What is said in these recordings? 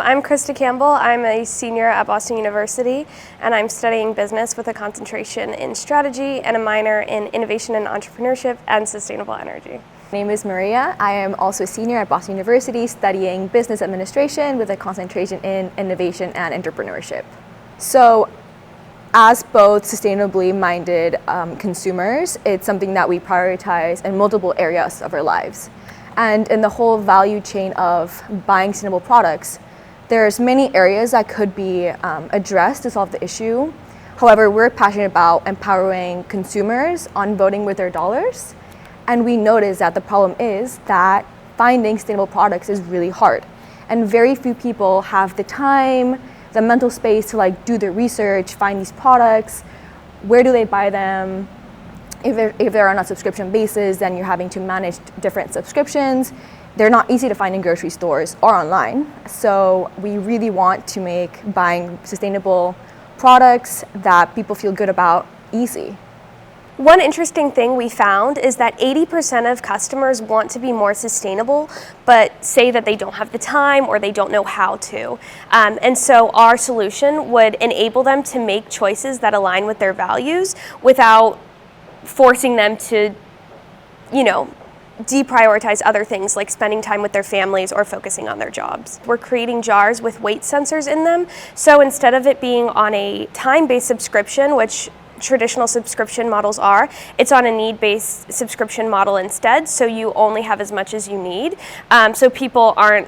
I'm Krista Campbell. I'm a senior at Boston University, and I'm studying business with a concentration in strategy and a minor in innovation and entrepreneurship and sustainable energy. My name is Maria. I am also a senior at Boston University studying business administration with a concentration in innovation and entrepreneurship. So, as both sustainably minded consumers, it's something that we prioritize in multiple areas of our lives. And in the whole value chain of buying sustainable products, there's many areas that could be addressed to solve the issue. However, we're passionate about empowering consumers on voting with their dollars. And we notice that the problem is that finding sustainable products is really hard. And very few people have the time, the mental space to do the research, find these products, where do they buy them? If they're on a subscription basis, then you're having to manage different subscriptions. They're not easy to find in grocery stores or online. So we really want to make buying sustainable products that people feel good about easy. One interesting thing we found is that 80% of customers want to be more sustainable, but say that they don't have the time or they don't know how to. And so our solution would enable them to make choices that align with their values without forcing them to, deprioritize other things like spending time with their families or focusing on their jobs. We're creating jars with weight sensors in them. So instead of it being on a time-based subscription, which traditional subscription models are, it's on a need-based subscription model instead. So you only have as much as you need. So people aren't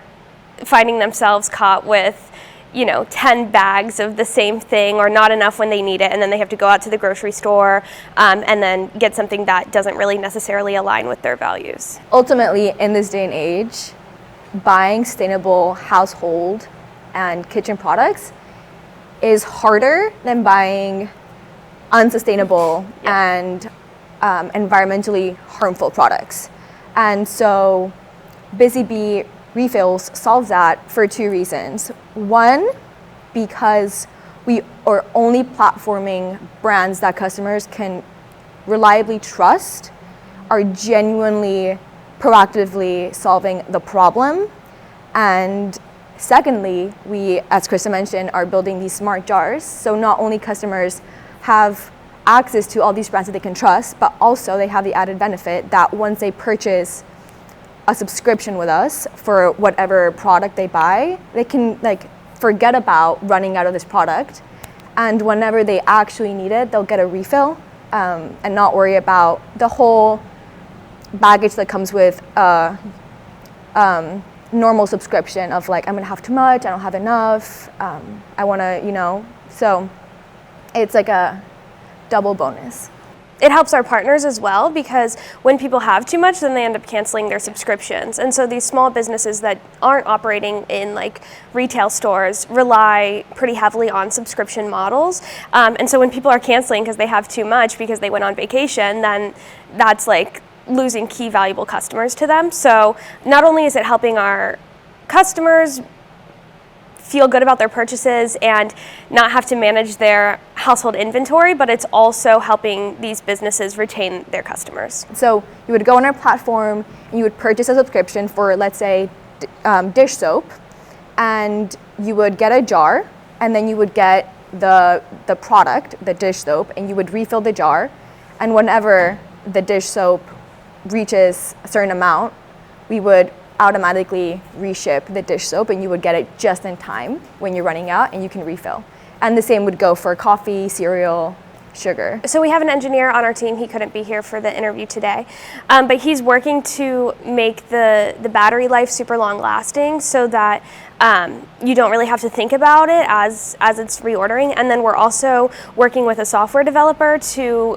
finding themselves caught with 10 bags of the same thing or not enough when they need it, and then they have to go out to the grocery store and then get something that doesn't really necessarily align with their values. Ultimately, in this day and age, buying sustainable household and kitchen products is harder than buying unsustainable and environmentally harmful products. And so Busy Bee Refills solves that for two reasons. One, because we are only platforming brands that customers can reliably trust, are genuinely, proactively solving the problem. And secondly, we, as Krista mentioned, are building these smart jars. So not only customers have access to all these brands that they can trust, but also they have the added benefit that once they purchase a subscription with us for whatever product they buy, they can forget about running out of this product, and whenever they actually need it, they'll get a refill and not worry about the whole baggage that comes with a normal subscription of I'm gonna have too much, I don't have enough, I wanna, so it's like a double bonus. It helps our partners as well, because when people have too much, then they end up canceling their subscriptions. And so these small businesses that aren't operating in retail stores rely pretty heavily on subscription models. And so when people are canceling because they have too much because they went on vacation, then that's losing key valuable customers to them. So not only is it helping our customers feel good about their purchases and not have to manage their household inventory, but it's also helping these businesses retain their customers. So you would go on our platform and you would purchase a subscription for, let's say, dish soap, and you would get a jar, and then you would get the product, the dish soap, and you would refill the jar. And whenever the dish soap reaches a certain amount, we would automatically reship the dish soap, and you would get it just in time when you're running out, and you can refill. And the same would go for coffee, cereal, sugar. So we have an engineer on our team. He couldn't be here for the interview today, but he's working to make the battery life super long lasting so that you don't really have to think about it as it's reordering. And then we're also working with a software developer to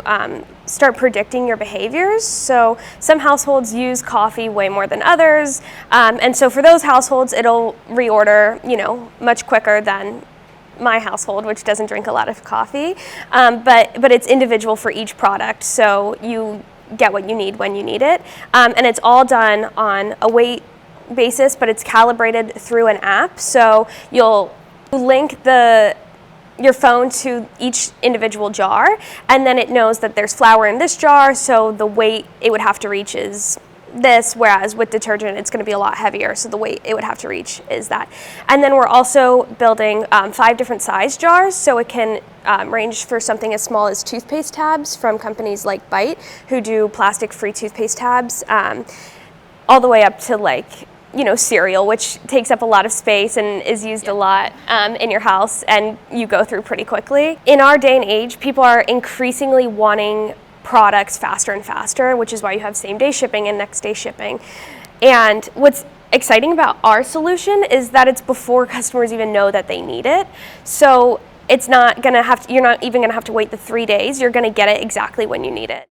start predicting your behaviors. So some households use coffee way more than others. And so for those households, it'll reorder, much quicker than my household, which doesn't drink a lot of coffee. But it's individual for each product. So you get what you need when you need it. And it's all done on a weight basis, but it's calibrated through an app. So you'll link your phone to each individual jar, and then it knows that there's flour in this jar, so the weight it would have to reach is this, whereas with detergent it's going to be a lot heavier, so the weight it would have to reach is that. And then we're also building 5 different size jars, so it can range for something as small as toothpaste tabs from companies like Bite, who do plastic-free toothpaste tabs, all the way up to like, you know, cereal, which takes up a lot of space and is used a lot in your house, and you go through pretty quickly. In our day and age, people are increasingly wanting products faster and faster, which is why you have same-day shipping and next-day shipping. And what's exciting about our solution is that it's before customers even know that they need it. So it's not gonna have to, you're not even gonna have to wait the 3 days. You're gonna get it exactly when you need it.